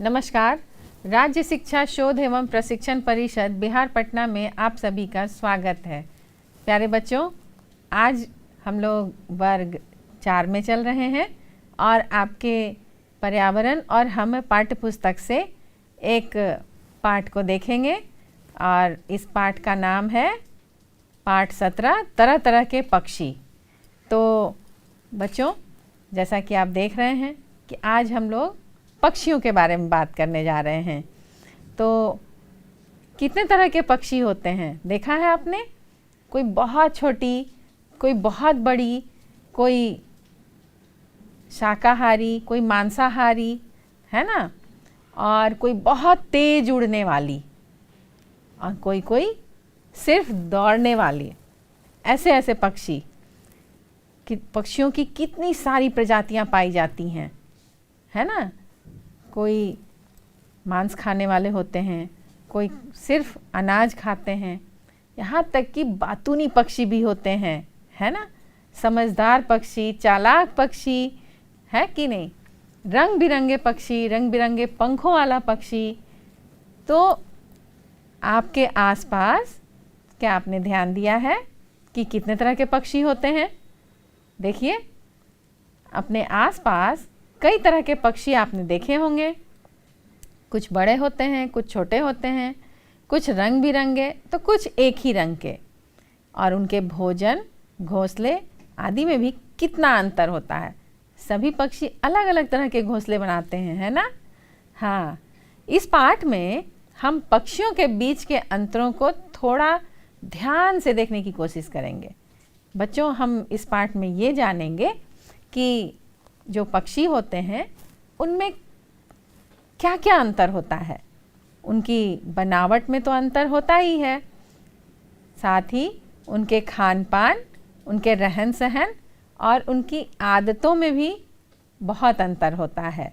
नमस्कार। राज्य शिक्षा शोध एवं प्रशिक्षण परिषद बिहार पटना में आप सभी का स्वागत है। प्यारे बच्चों, आज हम लोग वर्ग 4 में चल रहे हैं और आपके पर्यावरण और हम पाठ्य पुस्तक से एक पाठ को देखेंगे और इस पाठ का नाम है पाठ 17 तरह तरह के पक्षी। तो बच्चों, जैसा कि आप देख रहे हैं कि आज हम लोग पक्षियों के बारे में बात करने जा रहे हैं। तो कितने तरह के पक्षी होते हैं देखा है आपने? कोई बहुत छोटी, कोई बहुत बड़ी, कोई शाकाहारी, कोई मांसाहारी, है ना, और कोई बहुत तेज उड़ने वाली और कोई सिर्फ दौड़ने वाली। ऐसे ऐसे पक्षी कि पक्षियों की कितनी सारी प्रजातियां पाई जाती हैं, है ना। कोई मांस खाने वाले होते हैं, कोई सिर्फ अनाज खाते हैं, यहाँ तक कि बातूनी पक्षी भी होते हैं, है ना। समझदार पक्षी, चालाक पक्षी, है कि नहीं। रंग बिरंगे पक्षी, रंग बिरंगे पंखों वाला पक्षी। तो आपके आसपास क्या आपने ध्यान दिया है कि कितने तरह के पक्षी होते हैं? देखिए, अपने आसपास कई तरह के पक्षी आपने देखे होंगे। कुछ बड़े होते हैं, कुछ छोटे होते हैं, कुछ रंग बिरंगे तो कुछ एक ही रंग के। और उनके भोजन, घोंसले आदि में भी कितना अंतर होता है। सभी पक्षी अलग अलग तरह के घोंसले बनाते हैं, है ना। हाँ, इस पाठ में हम पक्षियों के बीच के अंतरों को थोड़ा ध्यान से देखने की कोशिश करेंगे। बच्चों, हम इस पाठ में ये जानेंगे कि जो पक्षी होते हैं उनमें क्या क्या अंतर होता है। उनकी बनावट में तो अंतर होता ही है, साथ ही उनके खान पान, उनके रहन सहन और उनकी आदतों में भी बहुत अंतर होता है।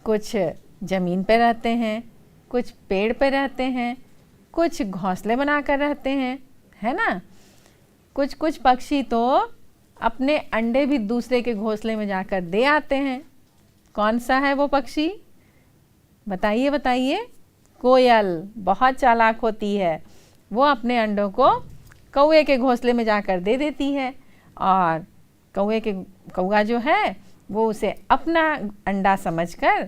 कुछ ज़मीन पे रहते हैं, कुछ पेड़ पे रहते हैं, कुछ घोंसले बनाकर रहते हैं, है ना। कुछ कुछ पक्षी तो अपने अंडे भी दूसरे के घोंसले में जाकर दे आते हैं। कौन सा है वो पक्षी? बताइए बताइए। कोयल बहुत चालाक होती है। वो अपने अंडों को कौवे के घोंसले में जाकर दे देती है और कौवा जो है वो उसे अपना अंडा समझकर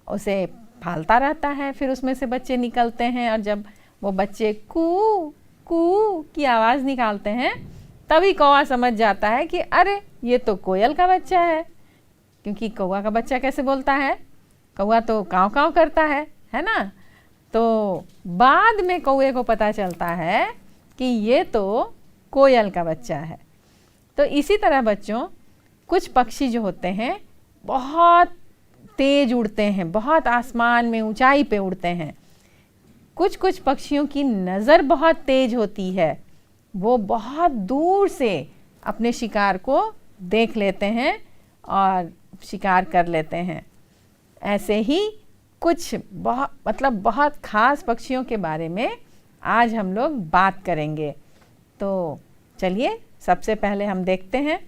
उसे पालता रहता है। फिर उसमें से बच्चे निकलते हैं और जब वो बच्चे कू कू की आवाज़ निकालते हैं तभी कौवा समझ जाता है कि अरे ये तो कोयल का बच्चा है। क्योंकि कौवा का बच्चा कैसे बोलता है? कौवा तो काँव काँव करता है ना। तो बाद में कौवे को पता चलता है कि ये तो कोयल का बच्चा है। तो इसी तरह बच्चों, कुछ पक्षी जो होते हैं बहुत तेज उड़ते हैं, बहुत आसमान में ऊंचाई पे उड़ते हैं। कुछ कुछ पक्षियों की नज़र बहुत तेज होती है, वो बहुत दूर से अपने शिकार को देख लेते हैं और शिकार कर लेते हैं। ऐसे ही कुछ बहुत ख़ास पक्षियों के बारे में आज हम लोग बात करेंगे। तो चलिए, सबसे पहले हम देखते हैं।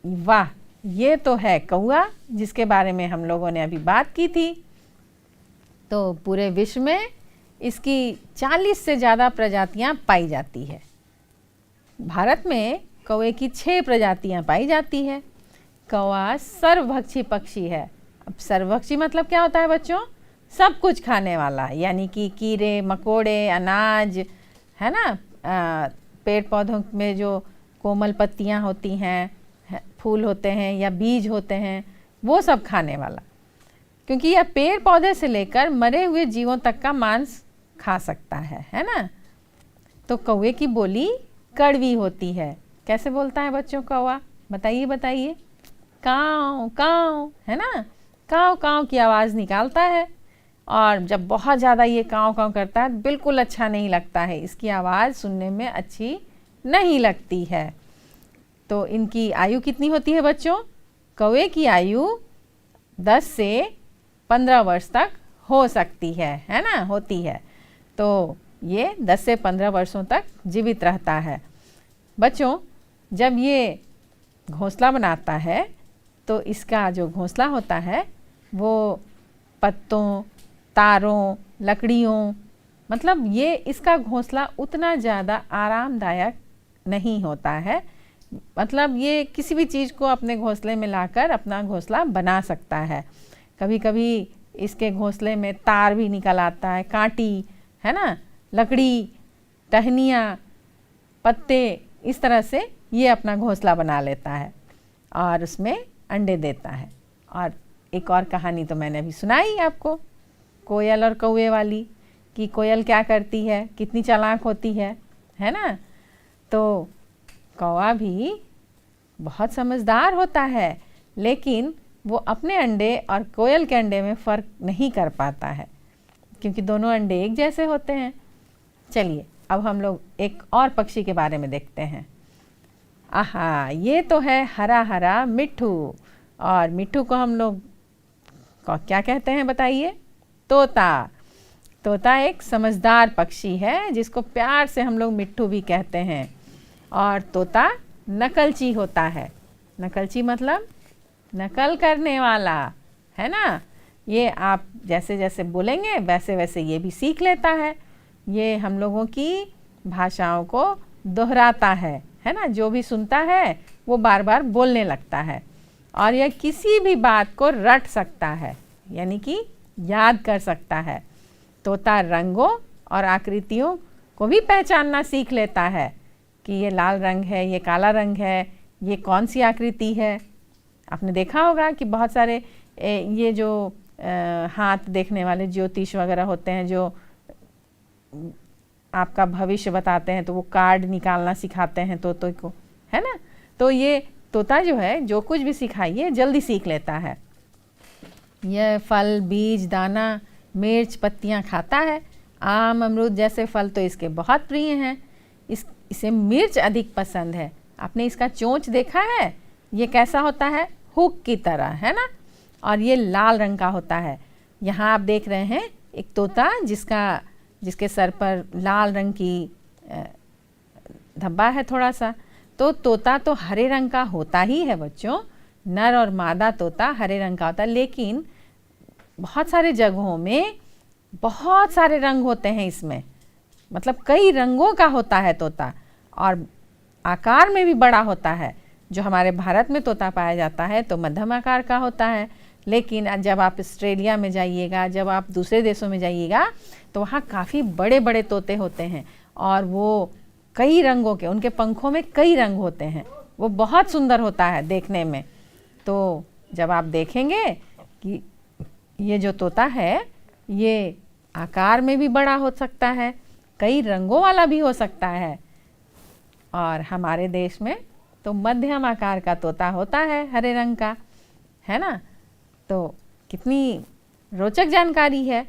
वाह, ये तो है कौवा, जिसके बारे में हम लोगों ने अभी बात की थी। तो पूरे विश्व में इसकी 40 से ज़्यादा प्रजातियां पाई जाती है। भारत में कौवे की 6 प्रजातियां पाई जाती है। कौवा सर्वभक्षी पक्षी है। अब सर्वभक्षी मतलब क्या होता है बच्चों? सब कुछ खाने वाला, यानी कि कीड़े मकोड़े, अनाज, है ना, पेड़ पौधों में जो कोमल पत्तियां होती हैं, फूल होते हैं या बीज होते हैं, वो सब खाने वाला। क्योंकि यह पेड़ पौधे से लेकर मरे हुए जीवों तक का मांस खा सकता है ना। तो कौवे की बोली कड़वी होती है। कैसे बोलता है बच्चों कौवा? बताइए बताइए। काँव काँव, है ना, काँव काँव की आवाज़ निकालता है। और जब बहुत ज़्यादा ये काँव काँव करता है बिल्कुल अच्छा नहीं लगता है, इसकी आवाज़ सुनने में अच्छी नहीं लगती है। तो इनकी आयु कितनी होती है बच्चों? कौवे की आयु 10 से 15 वर्ष तक हो सकती है ना, होती है। तो ये 10 से 15 वर्षों तक जीवित रहता है। बच्चों, जब ये घोंसला बनाता है तो इसका जो घोंसला होता है वो पत्तों, तारों, लकड़ियों, मतलब ये इसका घोंसला उतना ज़्यादा आरामदायक नहीं होता है। मतलब ये किसी भी चीज़ को अपने घोंसले में लाकर अपना घोंसला बना सकता है। कभी कभी इसके घोंसले में तार भी निकल आता है, कांटी, है ना, लकड़ी, टहनियाँ, पत्ते, इस तरह से ये अपना घोंसला बना लेता है और उसमें अंडे देता है। और एक और कहानी तो मैंने अभी सुनाई आपको, कोयल और कौवे वाली, कि कोयल क्या करती है, कितनी चालाक होती है ना। तो कौवा भी बहुत समझदार होता है, लेकिन वो अपने अंडे और कोयल के अंडे में फ़र्क नहीं कर पाता है, क्योंकि दोनों अंडे एक जैसे होते हैं। चलिए अब हम लोग एक और पक्षी के बारे में देखते हैं। आहा, ये तो है हरा हरा मिट्ठू। और मिट्ठू को हम लोग क्या कहते हैं बताइए? तोता। तोता एक समझदार पक्षी है जिसको प्यार से हम लोग मिट्ठू भी कहते हैं। और तोता नकलची होता है। नकलची मतलब नकल करने वाला, है ना। ये आप जैसे जैसे बोलेंगे वैसे वैसे ये भी सीख लेता है। ये हम लोगों की भाषाओं को दोहराता है ना। जो भी सुनता है वो बार बार बोलने लगता है। और यह किसी भी बात को रट सकता है, यानी कि याद कर सकता है। तोता रंगों और आकृतियों को भी पहचानना सीख लेता है कि ये लाल रंग है, ये काला रंग है, ये कौन सी आकृति है। आपने देखा होगा कि बहुत सारे ये जो हाथ देखने वाले ज्योतिष वगैरह होते हैं, जो आपका भविष्य बताते हैं, तो वो कार्ड निकालना सिखाते हैं तोते को, है ना। तो ये तोता जो है जो कुछ भी सिखाइए जल्दी सीख लेता है। यह फल, बीज, दाना, मिर्च, पत्तियां खाता है। आम, अमरूद जैसे फल तो इसके बहुत प्रिय हैं। इसे मिर्च अधिक पसंद है। आपने इसका चोंच देखा है? ये कैसा होता है? हुक की तरह, है ना। और ये लाल रंग का होता है। यहाँ आप देख रहे हैं एक तोता जिसके सर पर लाल रंग की धब्बा है थोड़ा सा। तो तोता तो हरे रंग का होता ही है बच्चों। नर और मादा तोता हरे रंग का होता है, लेकिन बहुत सारे जगहों में बहुत सारे रंग होते हैं इसमें। मतलब कई रंगों का होता है तोता, और आकार में भी बड़ा होता है। जो हमारे भारत में तोता पाया जाता है तो मध्यम आकार का होता है, लेकिन जब आप ऑस्ट्रेलिया में जाइएगा, जब आप दूसरे देशों में जाइएगा, तो वहाँ काफ़ी बड़े बड़े तोते होते हैं और वो कई रंगों के, उनके पंखों में कई रंग होते हैं। वो बहुत सुंदर होता है देखने में। तो जब आप देखेंगे कि ये जो तोता है ये आकार में भी बड़ा हो सकता है, कई रंगों वाला भी हो सकता है। और हमारे देश में तो मध्यम आकार का तोता होता है, हरे रंग का, है ना। तो कितनी रोचक जानकारी है।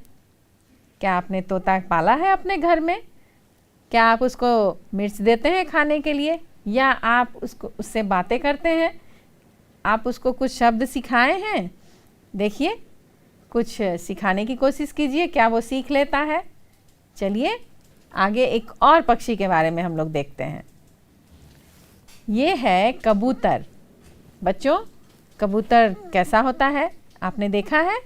क्या आपने तोता पाला है अपने घर में? क्या आप उसको मिर्च देते हैं खाने के लिए, या आप उससे बातें करते हैं? आप उसको कुछ शब्द सिखाए हैं? देखिए, कुछ सिखाने की कोशिश कीजिए, क्या वो सीख लेता है। चलिए आगे एक और पक्षी के बारे में हम लोग देखते हैं। ये है कबूतर। बच्चों, कबूतर कैसा होता है आपने देखा है?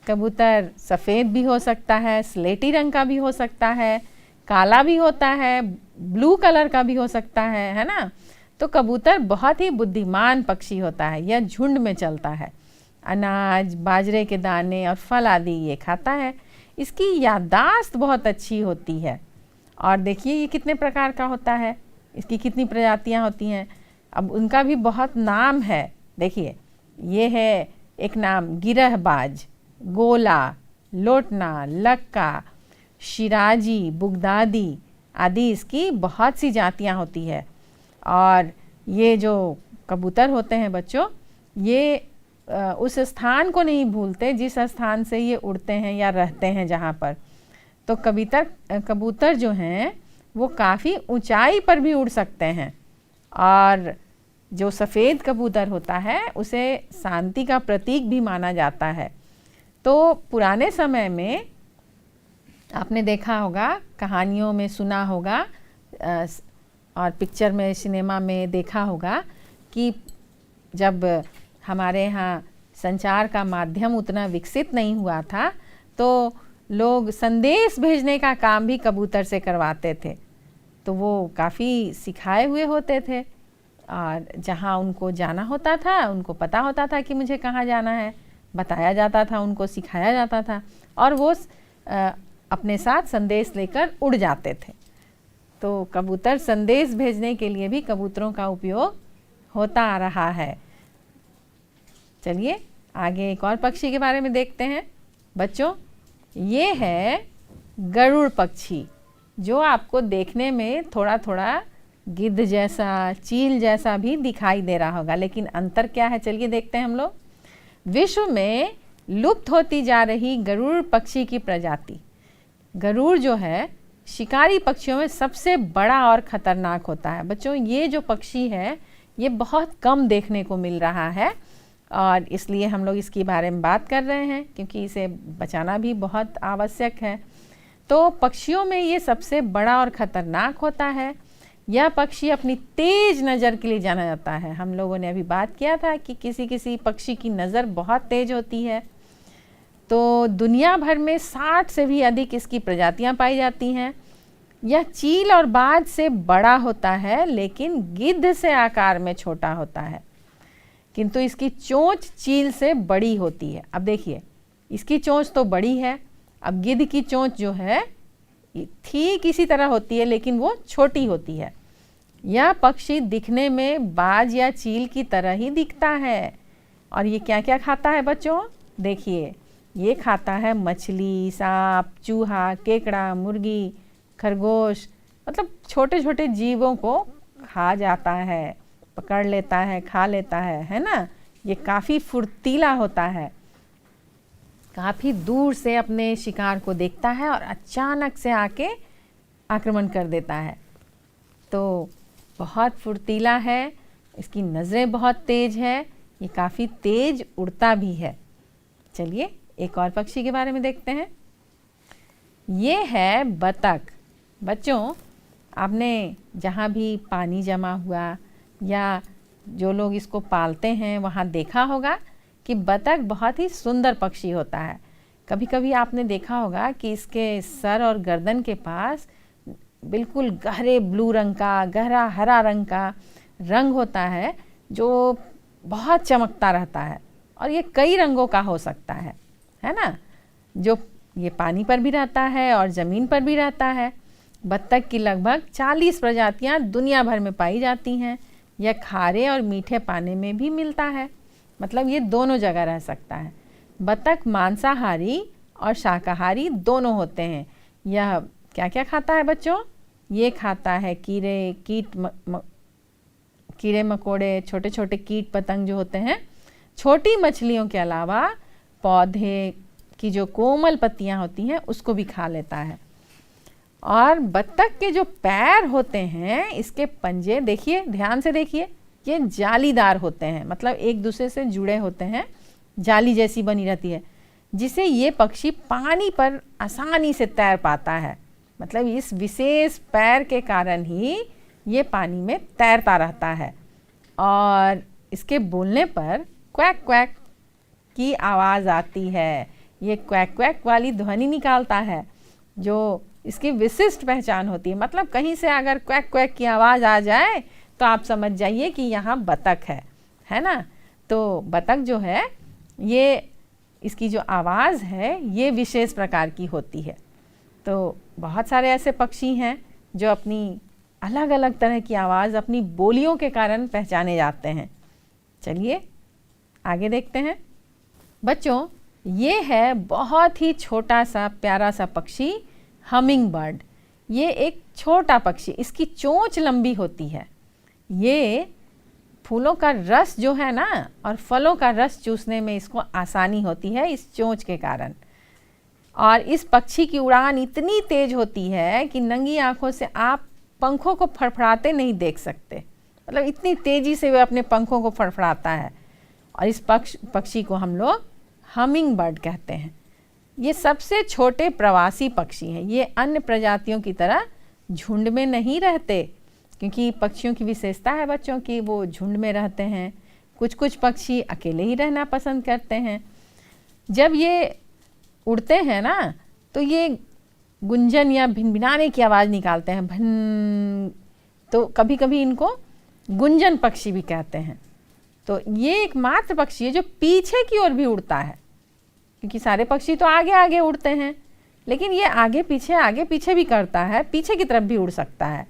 कबूतर सफ़ेद भी हो सकता है, स्लेटी रंग का भी हो सकता है, काला भी होता है, ब्लू कलर का भी हो सकता है ना। तो कबूतर बहुत ही बुद्धिमान पक्षी होता है। यह झुंड में चलता है। अनाज, बाजरे के दाने और फल आदि ये खाता है। इसकी याददाश्त बहुत अच्छी होती है। और देखिए ये कितने प्रकार का होता है, इसकी कितनी प्रजातियां होती हैं। अब उनका भी बहुत नाम है। देखिए, ये है एक नाम गिरहबाज, गोला, लोटना, लक्का, शिराजी, बुगदादी आदि इसकी बहुत सी जातियां होती है। और ये जो कबूतर होते हैं बच्चों, ये उस स्थान को नहीं भूलते जिस स्थान से ये उड़ते हैं या रहते हैं जहाँ पर। तो कबूतर जो हैं वो काफ़ी ऊंचाई पर भी उड़ सकते हैं। और जो सफ़ेद कबूतर होता है उसे शांति का प्रतीक भी माना जाता है। तो पुराने समय में आपने देखा होगा, कहानियों में सुना होगा और पिक्चर में, सिनेमा में देखा होगा कि जब हमारे यहाँ संचार का माध्यम उतना विकसित नहीं हुआ था, तो लोग संदेश भेजने का काम भी कबूतर से करवाते थे। तो वो काफ़ी सिखाए हुए होते थे और जहाँ उनको जाना होता था उनको पता होता था कि मुझे कहाँ जाना है, बताया जाता था, उनको सिखाया जाता था और वो अपने साथ संदेश लेकर उड़ जाते थे। तो कबूतर संदेश भेजने के लिए भी कबूतरों का उपयोग होता आ रहा है। चलिए आगे एक और पक्षी के बारे में देखते हैं। बच्चों, ये है गरुड़ पक्षी, जो आपको देखने में थोड़ा थोड़ा गिद्ध जैसा, चील जैसा भी दिखाई दे रहा होगा, लेकिन अंतर क्या है चलिए देखते हैं हम लोग। विश्व में लुप्त होती जा रही गरुड़ पक्षी की प्रजाति। गरुड़ जो है शिकारी पक्षियों में सबसे बड़ा और ख़तरनाक होता है। बच्चों, ये जो पक्षी है ये बहुत कम देखने को मिल रहा है और इसलिए हम लोग इसके बारे में बात कर रहे हैं, क्योंकि इसे बचाना भी बहुत आवश्यक है। तो पक्षियों में ये सबसे बड़ा और ख़तरनाक होता है। यह पक्षी अपनी तेज नज़र के लिए जाना जाता है। हम लोगों ने अभी बात किया था कि किसी किसी पक्षी की नज़र बहुत तेज होती है। तो दुनिया भर में 60 से भी अधिक इसकी प्रजातियां पाई जाती हैं। यह चील और बाज से बड़ा होता है, लेकिन गिद्ध से आकार में छोटा होता है, किंतु इसकी चोंच चील से बड़ी होती है। अब देखिए, इसकी चोंच तो बड़ी है, अब गिद्ध की चोंच जो है ठीक इसी तरह होती है, लेकिन वो छोटी होती है। यह पक्षी दिखने में बाज या चील की तरह ही दिखता है। और ये क्या क्या खाता है बच्चों? देखिए, ये खाता है मछली, सांप, चूहा, केकड़ा, मुर्गी, खरगोश, मतलब छोटे छोटे जीवों को खा जाता है, पकड़ लेता है, खा लेता है ना। ये काफ़ी फुर्तीला होता है, काफ़ी दूर से अपने शिकार को देखता है और अचानक से आके आक्रमण कर देता है। तो बहुत फुर्तीला है, इसकी नज़रें बहुत तेज है, ये काफ़ी तेज उड़ता भी है। चलिए एक और पक्षी के बारे में देखते हैं। ये है बतख। बच्चों, आपने जहाँ भी पानी जमा हुआ या जो लोग इसको पालते हैं वहाँ देखा होगा कि बतख बहुत ही सुंदर पक्षी होता है। कभी कभी आपने देखा होगा कि इसके सर और गर्दन के पास बिल्कुल गहरे ब्लू रंग का, गहरा हरा रंग का रंग होता है, जो बहुत चमकता रहता है और ये कई रंगों का हो सकता है ना। जो ये पानी पर भी रहता है और ज़मीन पर भी रहता है। बत्तख की लगभग 40 प्रजातियां दुनिया भर में पाई जाती हैं। यह खारे और मीठे पानी में भी मिलता है, मतलब ये दोनों जगह रह सकता है। बत्तख मांसाहारी और शाकाहारी दोनों होते हैं। यह क्या क्या खाता है बच्चों? ये खाता है कीड़े मकोड़े, छोटे छोटे कीट पतंग जो होते हैं, छोटी मछलियों के अलावा पौधे की जो कोमल पत्तियां होती हैं उसको भी खा लेता है। और बत्तख के जो पैर होते हैं, इसके पंजे देखिए, ध्यान से देखिए, ये जालीदार होते हैं, मतलब एक दूसरे से जुड़े होते हैं, जाली जैसी बनी रहती है, जिसे ये पक्षी पानी पर आसानी से तैर पाता है। मतलब इस विशेष पैर के कारण ही ये पानी में तैरता रहता है। और इसके बोलने पर क्वैक क्वैक की आवाज़ आती है। ये क्वैक क्वैक वाली ध्वनि निकालता है, जो इसकी विशिष्ट पहचान होती है। मतलब कहीं से अगर क्वैक क्वैक की आवाज़ आ जाए तो आप समझ जाइए कि यहाँ बतख है ना। तो बतख जो है, ये इसकी जो आवाज़ है ये विशेष प्रकार की होती है। तो बहुत सारे ऐसे पक्षी हैं जो अपनी अलग अलग तरह की आवाज़ अपनी बोलियों के कारण पहचाने जाते हैं। चलिए आगे देखते हैं। बच्चों, ये है बहुत ही छोटा सा प्यारा सा पक्षी, हमिंग बर्ड। ये एक छोटा पक्षी, इसकी चोंच लंबी होती है। ये फूलों का रस जो है ना, और फलों का रस चूसने में इसको आसानी होती है इस चोंच के कारण। और इस पक्षी की उड़ान इतनी तेज होती है कि नंगी आंखों से आप पंखों को फड़फड़ाते नहीं देख सकते। मतलब इतनी तेज़ी से वह अपने पंखों को फड़फड़ाता है। और इस पक्षी को हम लोग हमिंग बर्ड कहते हैं। ये सबसे छोटे प्रवासी पक्षी हैं। ये अन्य प्रजातियों की तरह झुंड में नहीं रहते, क्योंकि पक्षियों की विशेषता है बच्चों की वो झुंड में रहते हैं, कुछ कुछ पक्षी अकेले ही रहना पसंद करते हैं। जब ये उड़ते हैं ना तो ये गुंजन या भिनभिनाने की आवाज़ निकालते हैं, भन। तो कभी कभी इनको गुंजन पक्षी भी कहते हैं। तो ये एकमात्र पक्षी है जो पीछे की ओर भी उड़ता है, क्योंकि सारे पक्षी तो आगे आगे उड़ते हैं, लेकिन ये आगे पीछे भी करता है, पीछे की तरफ भी उड़ सकता है।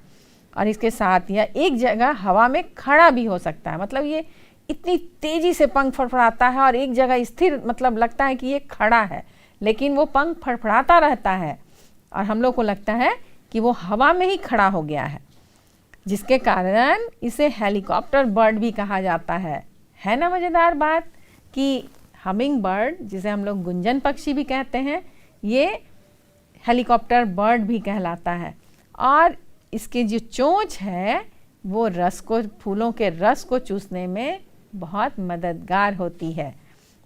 और इसके साथ यह एक जगह हवा में खड़ा भी हो सकता है। मतलब ये इतनी तेज़ी से पंख फड़फड़ाता है और एक जगह स्थिर, मतलब लगता है कि ये खड़ा है, लेकिन वो पंख फड़फड़ाता रहता है और हम लोग को लगता है कि वो हवा में ही खड़ा हो गया है, जिसके कारण इसे हेलीकॉप्टर बर्ड भी कहा जाता है ना। मज़ेदार बात कि हमिंग बर्ड, जिसे हम लोग गुंजन पक्षी भी कहते हैं, ये हेलीकॉप्टर बर्ड भी कहलाता है। और इसकी जो चोंच है वो फूलों के रस को चूसने में बहुत मददगार होती है।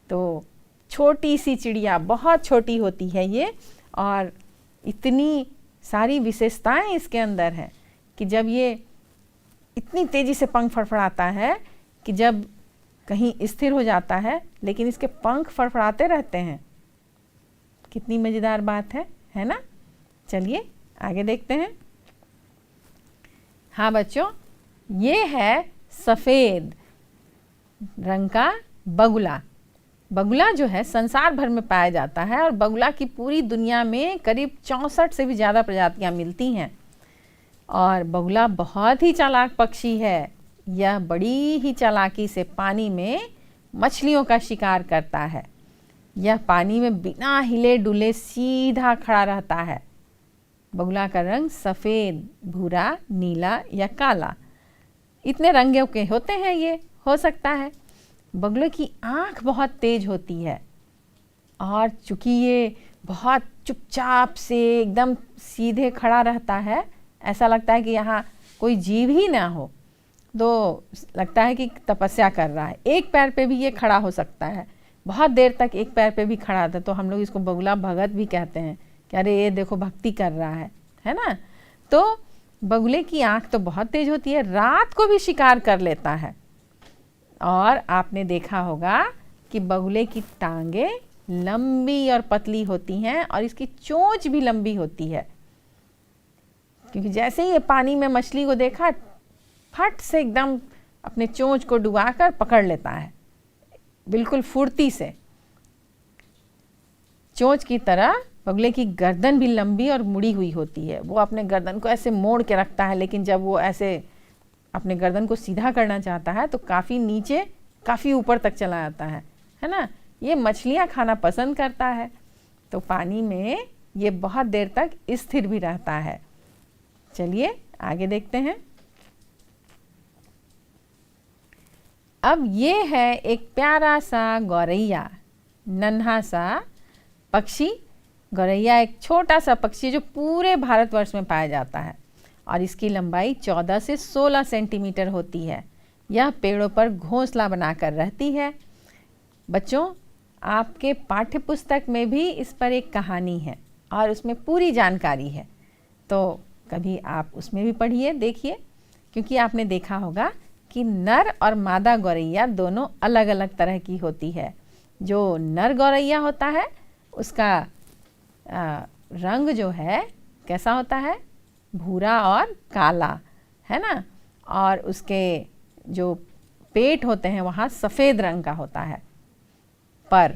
तो छोटी सी चिड़िया, बहुत छोटी होती है ये, और इतनी सारी विशेषताएं इसके अंदर हैं कि जब ये इतनी तेज़ी से पंख फड़फड़ाता है कि जब कहीं स्थिर हो जाता है, लेकिन इसके पंख फड़फड़ाते रहते हैं। कितनी मज़ेदार बात है ना। चलिए आगे देखते हैं। हाँ बच्चों, ये है सफ़ेद रंग का बगुला। बगुला जो है संसार भर में पाया जाता है और बगुला की पूरी दुनिया में करीब 64 से भी ज़्यादा प्रजातियां मिलती हैं। और बगुला बहुत ही चालाक पक्षी है। यह बड़ी ही चालाकी से पानी में मछलियों का शिकार करता है। यह पानी में बिना हिले डुले सीधा खड़ा रहता है। बगुला का रंग सफ़ेद, भूरा, नीला या काला, इतने रंगों के होते हैं। ये हो सकता है। बगुले की आँख बहुत तेज होती है और चूँकि ये बहुत चुपचाप से एकदम सीधे खड़ा रहता है, ऐसा लगता है कि यहाँ कोई जीव ही ना हो, तो लगता है कि तपस्या कर रहा है। एक पैर पे भी ये खड़ा हो सकता है, बहुत देर तक एक पैर पे भी खड़ा था। तो हम लोग इसको बगुला भगत भी कहते हैं कि अरे ये देखो भक्ति कर रहा है ना। तो बगुले की आँख तो बहुत तेज होती है, रात को भी शिकार कर लेता है। और आपने देखा होगा कि बगुले की टांगे लंबी और पतली होती हैं और इसकी चोंच भी लंबी होती है, क्योंकि जैसे ही ये पानी में मछली को देखा, फट से एकदम अपने चोंच को डुबाकर पकड़ लेता है, बिल्कुल फुर्ती से। चोंच की तरह बगुले की गर्दन भी लंबी और मुड़ी हुई होती है। वो अपने गर्दन को ऐसे मोड़ के रखता है, लेकिन जब वो ऐसे अपने गर्दन को सीधा करना चाहता है तो काफ़ी नीचे, काफ़ी ऊपर तक चला जाता है ना। ये मछलियाँ खाना पसंद करता है, तो पानी में ये बहुत देर तक स्थिर भी रहता है। चलिए आगे देखते हैं। अब ये है एक प्यारा सा गौरैया, नन्हा सा पक्षी। गौरैया एक छोटा सा पक्षी जो पूरे भारतवर्ष में पाया जाता है और इसकी लंबाई 14 से 16 सेंटीमीटर होती है। यह पेड़ों पर घोंसला बनाकर रहती है। बच्चों, आपके पाठ्य पुस्तक में भी इस पर एक कहानी है और उसमें पूरी जानकारी है, तो कभी आप उसमें भी पढ़िए, देखिए, क्योंकि आपने देखा होगा कि नर और मादा गौरैया दोनों अलग अलग तरह की होती है। जो नर गौरैया होता है उसका रंग जो है कैसा होता है, भूरा और काला, है ना। और उसके जो पेट होते हैं वहाँ सफ़ेद रंग का होता है पर।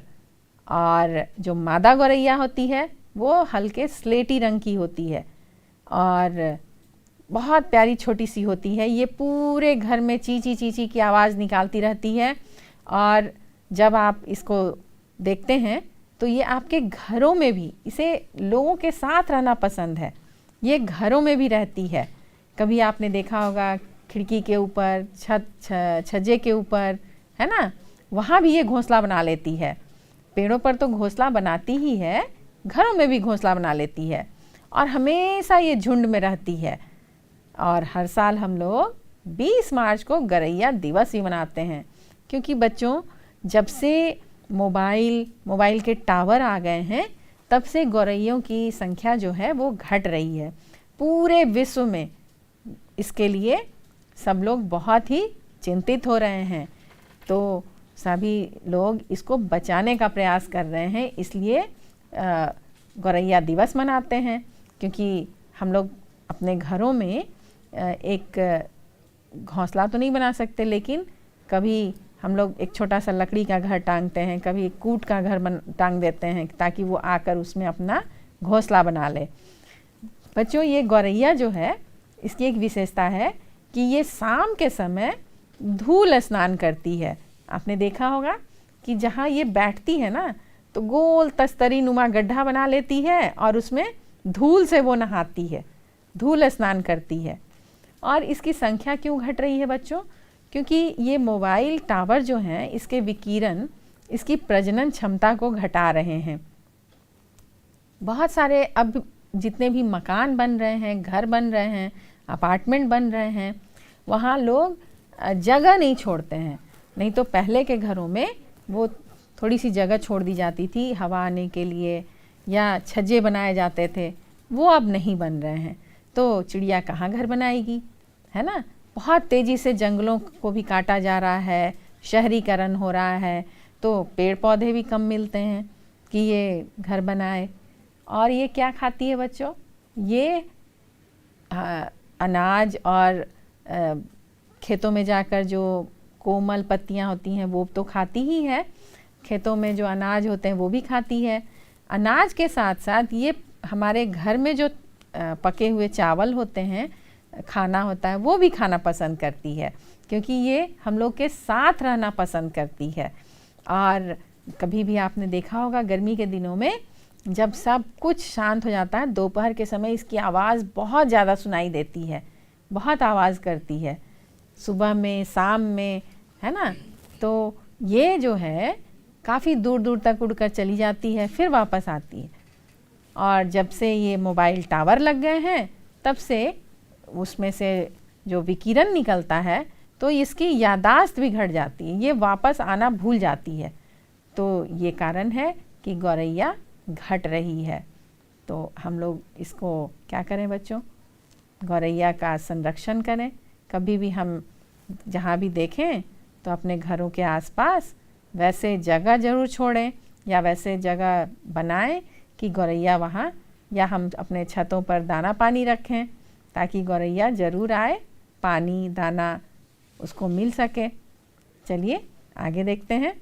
और जो मादा गौरैया होती है वो हल्के स्लेटी रंग की होती है और बहुत प्यारी छोटी सी होती है। ये पूरे घर में चींची चींची की आवाज़ निकालती रहती है और जब आप इसको देखते हैं तो ये आपके घरों में भी, इसे लोगों के साथ रहना पसंद है। ये घरों में भी रहती है। कभी आपने देखा होगा खिड़की के ऊपर, छज्जे के ऊपर, है ना, वहाँ भी ये घोंसला बना लेती है। पेड़ों पर तो घोंसला बनाती ही है, घरों में भी घोंसला बना लेती है और हमेशा ये झुंड में रहती है। और हर साल हम लोग 20 मार्च को गौरैया दिवस भी मनाते हैं, क्योंकि बच्चों जब से मोबाइल के टावर आ गए हैं तब से गौरैयों की संख्या जो है वो घट रही है। पूरे विश्व में इसके लिए सब लोग बहुत ही चिंतित हो रहे हैं। तो सभी लोग इसको बचाने का प्रयास कर रहे हैं, इसलिए गौरैया दिवस मनाते हैं। क्योंकि हम लोग अपने घरों में एक घोंसला तो नहीं बना सकते, लेकिन कभी हम लोग एक छोटा सा लकड़ी का घर टांगते हैं, कभी एक कूट का घर टांग देते हैं ताकि वो आकर उसमें अपना घोंसला बना ले। बच्चों, ये गौरैया जो है इसकी एक विशेषता है कि ये शाम के समय धूल स्नान करती है। आपने देखा होगा कि जहाँ ये बैठती है ना, तो गोल तस्तरी नुमा गड्ढा बना लेती है और उसमें धूल से वो नहाती है, धूल स्नान करती है। और इसकी संख्या क्यों घट रही है बच्चों? क्योंकि ये मोबाइल टावर जो हैं, इसके विकिरण इसकी प्रजनन क्षमता को घटा रहे हैं। बहुत सारे अब जितने भी मकान बन रहे हैं, घर बन रहे हैं, अपार्टमेंट बन रहे हैं, वहाँ लोग जगह नहीं छोड़ते हैं। नहीं तो पहले के घरों में वो थोड़ी सी जगह छोड़ दी जाती थी हवा आने के लिए, या छज्जे बनाए जाते थे, वो अब नहीं बन रहे हैं। तो चिड़िया कहाँ घर बनाएगी, है ना? बहुत तेज़ी से जंगलों को भी काटा जा रहा है, शहरीकरण हो रहा है, तो पेड़ पौधे भी कम मिलते हैं कि ये घर बनाए। और ये क्या खाती है बच्चों? ये अनाज और खेतों में जाकर जो कोमल पत्तियां होती हैं वो तो खाती ही है, खेतों में जो अनाज होते हैं वो भी खाती है। अनाज के साथ साथ ये हमारे घर में जो पके हुए चावल होते हैं, खाना होता है, वो भी खाना पसंद करती है, क्योंकि ये हम लोग के साथ रहना पसंद करती है। और कभी भी आपने देखा होगा गर्मी के दिनों में जब सब कुछ शांत हो जाता है, दोपहर के समय इसकी आवाज़ बहुत ज़्यादा सुनाई देती है, बहुत आवाज़ करती है, सुबह में, शाम में, है ना? तो ये जो है काफ़ी दूर दूर तक उड़कर चली जाती है, फिर वापस आती है। और जब से ये मोबाइल टावर लग गए हैं, तब से उसमें से जो विकिरण निकलता है, तो इसकी यादाश्त भी घट जाती है, ये वापस आना भूल जाती है। तो ये कारण है कि गौरैया घट रही है। तो हम लोग इसको क्या करें बच्चों? गौरैया का संरक्षण करें। कभी भी हम जहाँ भी देखें तो अपने घरों के आसपास वैसे जगह ज़रूर छोड़ें, या वैसे जगह बनाएं कि गौरैया वहाँ, या हम अपने छतों पर दाना पानी रखें ताकि गौरैया ज़रूर आए, पानी दाना उसको मिल सके। चलिए आगे देखते हैं।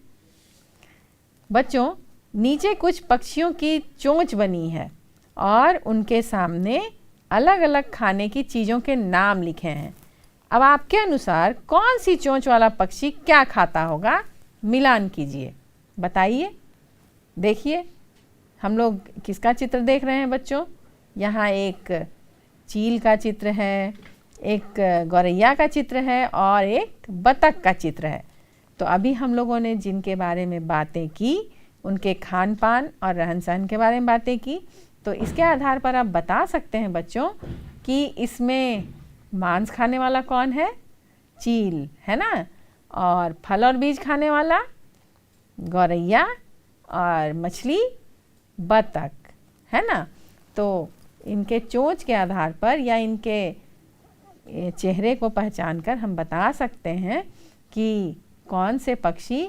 बच्चों, नीचे कुछ पक्षियों की चोंच बनी है और उनके सामने अलग अलग खाने की चीज़ों के नाम लिखे हैं। अब आपके अनुसार कौन सी चोंच वाला पक्षी क्या खाता होगा? मिलान कीजिए, बताइए। देखिए, हम लोग किसका चित्र देख रहे हैं बच्चों? यहाँ एक चील का चित्र है, एक गौरैया का चित्र है और एक बतख का चित्र है। तो अभी हम लोगों ने जिनके बारे में बातें की, उनके खान पान और रहन सहन के बारे में बातें की, तो इसके आधार पर आप बता सकते हैं बच्चों कि इसमें मांस खाने वाला कौन है? चील, है ना? और फल और बीज खाने वाला गौरैया, और मछली बतख, है ना? तो इनके चोंच के आधार पर या इनके चेहरे को पहचानकर हम बता सकते हैं कि कौन से पक्षी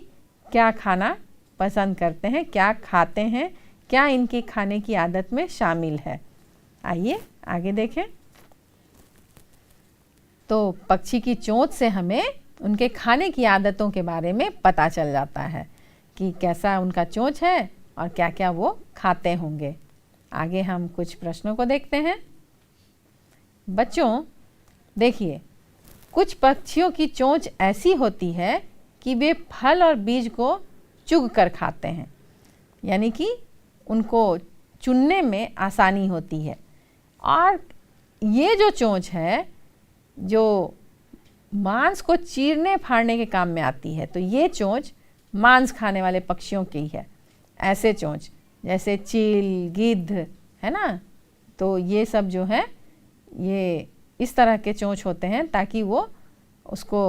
क्या खाना पसंद करते हैं, क्या खाते हैं, क्या इनकी खाने की आदत में शामिल है। आइए आगे देखें। तो पक्षी की चोंच से हमें उनके खाने की आदतों के बारे में पता चल जाता है कि कैसा उनका चोंच है और क्या क्या वो खाते होंगे। आगे हम कुछ प्रश्नों को देखते हैं। बच्चों देखिए, कुछ पक्षियों की चोंच ऐसी होती है कि वे फल और बीज को चुग कर खाते हैं, यानी कि उनको चुनने में आसानी होती है। और ये जो चोंच है जो मांस को चीरने फाड़ने के काम में आती है, तो ये चोंच मांस खाने वाले पक्षियों की है। ऐसे चोंच जैसे चील, गिद्ध, है ना? तो ये सब जो है ये इस तरह के चोंच होते हैं ताकि वो उसको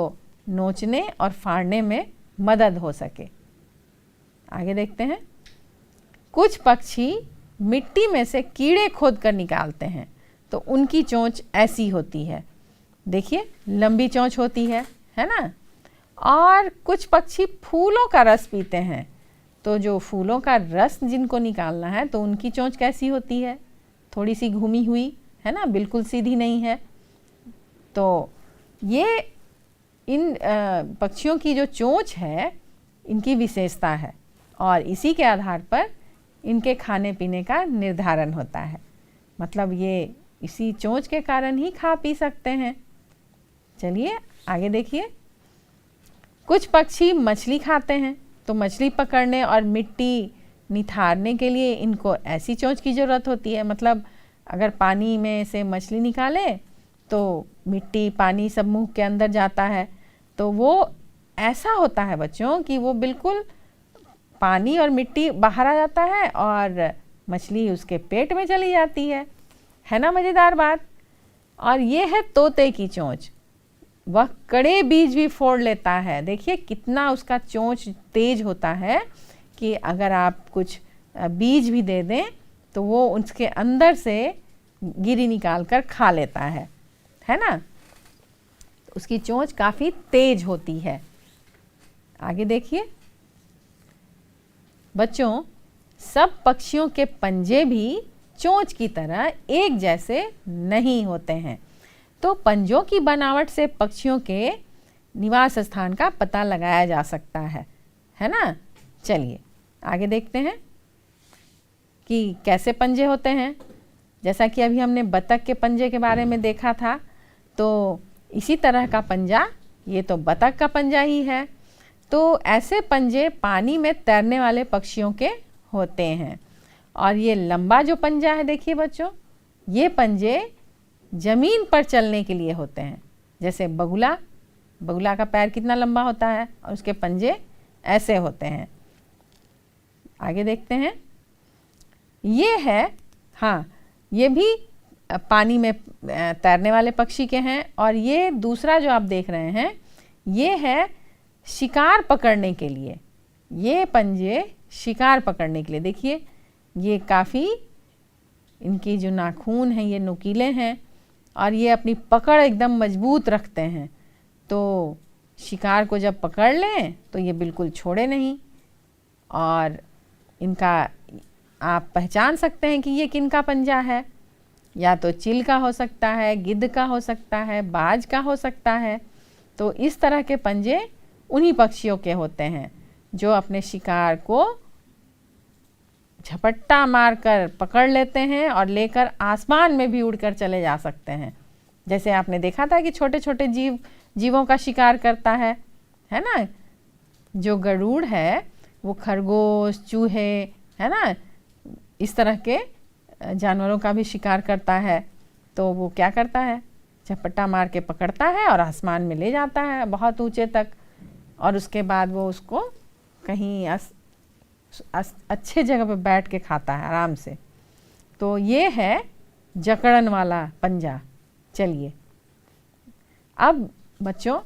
नोचने और फाड़ने में मदद हो सके। आगे देखते हैं। कुछ पक्षी मिट्टी में से कीड़े खोद कर निकालते हैं, तो उनकी चोंच ऐसी होती है। देखिए, लंबी चोंच होती है ना? और कुछ पक्षी फूलों का रस पीते हैं। तो जो फूलों का रस जिनको निकालना है तो उनकी चोंच कैसी होती है, थोड़ी सी घूमी हुई है ना, बिल्कुल सीधी नहीं है। तो ये इन पक्षियों की जो चोंच है इनकी विशेषता है और इसी के आधार पर इनके खाने पीने का निर्धारण होता है। मतलब ये इसी चोंच के कारण ही खा पी सकते हैं। चलिए आगे देखिए। कुछ पक्षी मछली खाते हैं, तो मछली पकड़ने और मिट्टी निथारने के लिए इनको ऐसी चोंच की ज़रूरत होती है। मतलब अगर पानी में से मछली निकालें तो मिट्टी पानी सब मुंह के अंदर जाता है, तो वो ऐसा होता है बच्चों कि वो बिल्कुल पानी और मिट्टी बाहर आ जाता है और मछली उसके पेट में चली जाती है ना मज़ेदार बात। और ये है तोते की चोंच, वह कड़े बीज भी फोड़ लेता है। देखिए कितना उसका चोंच तेज होता है कि अगर आप कुछ बीज भी दे दें तो वो उसके अंदर से गिरी निकाल कर खा लेता है ना। तो उसकी चोंच काफ़ी तेज होती है। आगे देखिए बच्चों, सब पक्षियों के पंजे भी चोंच की तरह एक जैसे नहीं होते हैं। तो पंजों की बनावट से पक्षियों के निवास स्थान का पता लगाया जा सकता है ना। चलिए आगे देखते हैं कि कैसे पंजे होते हैं। जैसा कि अभी हमने बतख के पंजे के बारे में देखा था, तो इसी तरह का पंजा, ये तो बतख का पंजा ही है। तो ऐसे पंजे पानी में तैरने वाले पक्षियों के होते हैं। और ये लंबा जो पंजा है देखिए बच्चों, ये पंजे ज़मीन पर चलने के लिए होते हैं। जैसे बगुला का पैर कितना लंबा होता है और उसके पंजे ऐसे होते हैं। आगे देखते हैं। ये है, हाँ, ये भी पानी में तैरने वाले पक्षी के हैं। और ये दूसरा जो आप देख रहे हैं ये है शिकार पकड़ने के लिए। ये पंजे शिकार पकड़ने के लिए, देखिए ये काफ़ी, इनकी जो नाखून हैं ये नुकीले हैं और ये अपनी पकड़ एकदम मजबूत रखते हैं। तो शिकार को जब पकड़ लें तो ये बिल्कुल छोड़े नहीं। और इनका आप पहचान सकते हैं कि ये किनका पंजा है। या तो चील का हो सकता है, गिद्ध का हो सकता है, बाज का हो सकता है। तो इस तरह के पंजे उन्हीं पक्षियों के होते हैं जो अपने शिकार को झपट्टा मारकर पकड़ लेते हैं और लेकर आसमान में भी उड़कर चले जा सकते हैं। जैसे आपने देखा था कि छोटे छोटे जीवों का शिकार करता है ना। जो गरुड़ है वो खरगोश, चूहे, है ना, इस तरह के जानवरों का भी शिकार करता है। तो वो क्या करता है, झपट्टा मार के पकड़ता है और आसमान में ले जाता है बहुत ऊंचे तक, और उसके बाद वो उसको कहीं अच्छे जगह पे बैठ के खाता है आराम से। तो ये है जकड़न वाला पंजा। चलिए अब बच्चों,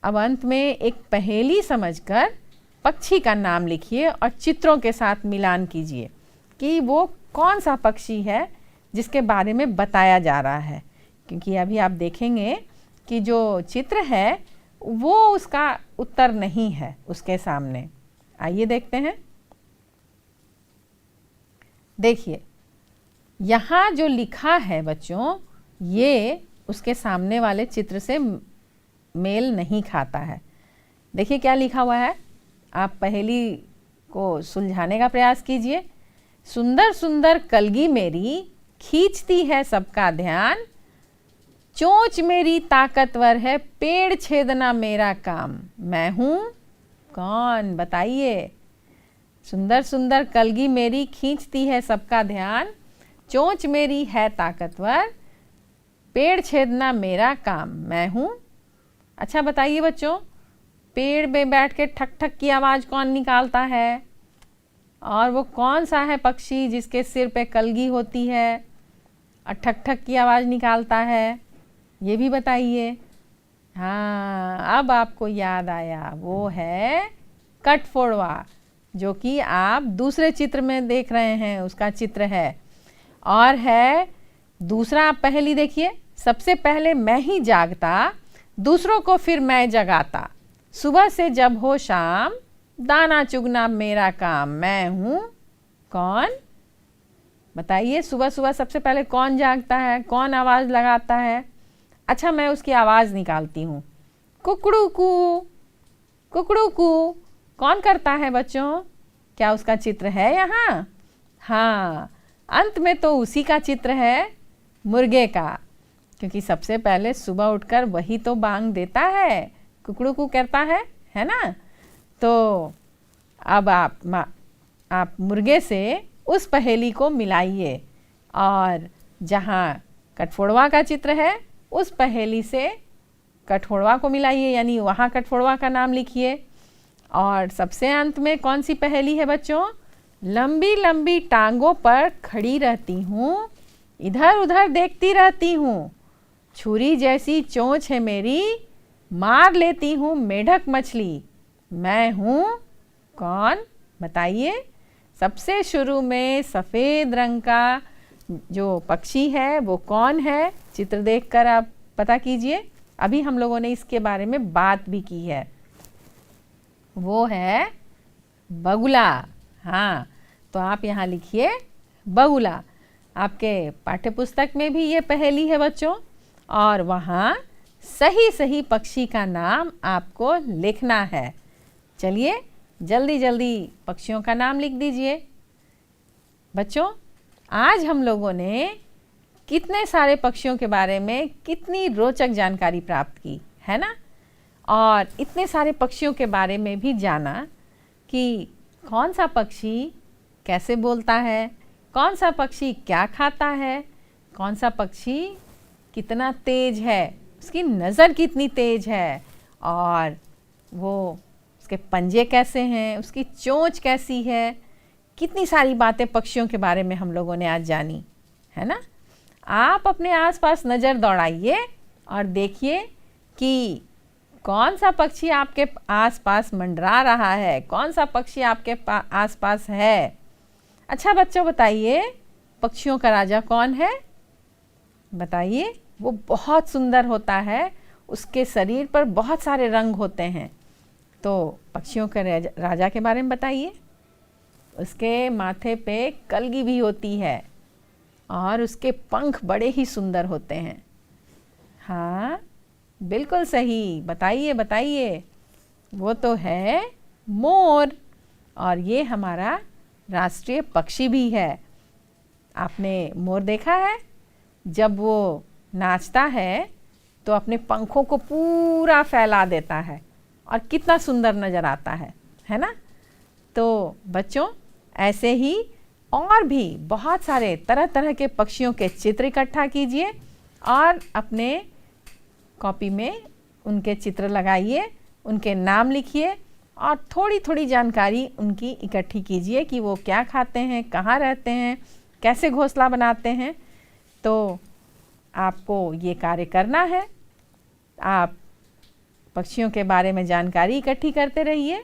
अब अंत में एक पहेली समझकर पक्षी का नाम लिखिए और चित्रों के साथ मिलान कीजिए कि वो कौन सा पक्षी है जिसके बारे में बताया जा रहा है। क्योंकि अभी आप देखेंगे कि जो चित्र है वो उसका उत्तर नहीं है उसके सामने। आइए देखते हैं। देखिए यहाँ जो लिखा है बच्चों, ये उसके सामने वाले चित्र से मेल नहीं खाता है। देखिए क्या लिखा हुआ है, आप पहेली को सुलझाने का प्रयास कीजिए। सुंदर सुंदर कलगी मेरी खींचती है सबका ध्यान, चोंच मेरी ताकतवर है, पेड़ छेदना मेरा काम, मैं हूँ कौन, बताइए। सुंदर सुंदर कलगी मेरी खींचती है सबका ध्यान, चोंच मेरी है ताकतवर, पेड़ छेदना मेरा काम, मैं हूँ। अच्छा बताइए बच्चों, पेड़ में बैठ के ठक ठक की आवाज़ कौन निकालता है, और वो कौन सा है पक्षी जिसके सिर पे कलगी होती है और ठक ठक की आवाज़ निकालता है, ये भी बताइए। हाँ, अब आपको याद आया, वो है कठफोड़वा, जो कि आप दूसरे चित्र में देख रहे हैं, उसका चित्र है। और है दूसरा, आप पहेली देखिए। सबसे पहले मैं ही जागता, दूसरों को फिर मैं जगाता, सुबह से जब हो शाम, दाना चुगना मेरा काम। मैं हूँ कौन? बताइए, सुबह सुबह सबसे पहले कौन जागता है, कौन आवाज़ लगाता है? अच्छा, मैं उसकी आवाज़ निकालती हूँ। कुकड़ू कू, कुकड़ू कू। कौन करता है बच्चों? क्या उसका चित्र है यहाँ? हाँ, अंत में तो उसी का चित्र है, मुर्गे का, क्योंकि सबसे पहले सुबह उठकर वही तो बांग देता है, कुकड़ू कू करता है ना? तो अब आप मुर्गे से उस पहेली को मिलाइए और जहाँ कठफोड़वा का चित्र है उस पहेली से कठफोड़वा को मिलाइए, यानी वहाँ कठफोड़वा का नाम लिखिए। और सबसे अंत में कौन सी पहेली है बच्चों? लंबी लंबी टांगों पर खड़ी रहती हूँ, इधर उधर देखती रहती हूँ, छुरी जैसी चोंच है मेरी, मार लेती हूँ मेढक मछली। मैं हूँ कौन? बताइए। सबसे शुरू में सफ़ेद रंग का जो पक्षी है वो कौन है? चित्र देखकर आप पता कीजिए। अभी हम लोगों ने इसके बारे में बात भी की है, वो है बगुला। हाँ, तो आप यहाँ लिखिए बगुला। आपके पाठ्यपुस्तक में भी ये पहेली है बच्चों, और वहाँ सही सही पक्षी का नाम आपको लिखना है। चलिए जल्दी जल्दी पक्षियों का नाम लिख दीजिए। बच्चों, आज हम लोगों ने कितने सारे पक्षियों के बारे में कितनी रोचक जानकारी प्राप्त की है ना? और इतने सारे पक्षियों के बारे में भी जाना कि कौन सा पक्षी कैसे बोलता है, कौन सा पक्षी क्या खाता है, कौन सा पक्षी कितना तेज है, उसकी नज़र कितनी तेज है, और वो उसके पंजे कैसे हैं, उसकी चोंच कैसी है। कितनी सारी बातें पक्षियों के बारे में हम लोगों ने आज जानी है ना? आप अपने आसपास नज़र दौड़ाइए और देखिए कि कौन सा पक्षी आपके आसपास मंडरा रहा है, कौन सा पक्षी आपके आसपास है। अच्छा बच्चों, बताइए पक्षियों का राजा कौन है? बताइए। वो बहुत सुंदर होता है, उसके शरीर पर बहुत सारे रंग होते हैं। तो पक्षियों के राजा के बारे में बताइए। उसके माथे पे कलगी भी होती है और उसके पंख बड़े ही सुंदर होते हैं। हाँ, बिल्कुल सही। बताइए बताइए। वो तो है मोर, और ये हमारा राष्ट्रीय पक्षी भी है। आपने मोर देखा है? जब वो नाचता है तो अपने पंखों को पूरा फैला देता है और कितना सुंदर नज़र आता है ना? तो बच्चों, ऐसे ही और भी बहुत सारे तरह तरह के पक्षियों के चित्र इकट्ठा कीजिए और अपने कॉपी में उनके चित्र लगाइए, उनके नाम लिखिए और थोड़ी थोड़ी जानकारी उनकी इकट्ठी कीजिए कि वो क्या खाते हैं, कहाँ रहते हैं, कैसे घोंसला बनाते हैं। तो आपको ये कार्य करना है। आप पक्षियों के बारे में जानकारी इकट्ठी करते रहिए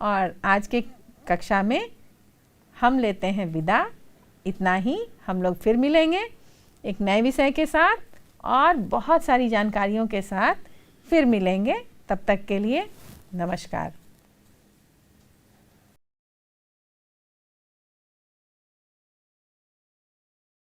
और आज के कक्षा में हम लेते हैं विदा। इतना ही। हम लोग फिर मिलेंगे एक नए विषय के साथ और बहुत सारी जानकारियों के साथ फिर मिलेंगे। तब तक के लिए नमस्कार।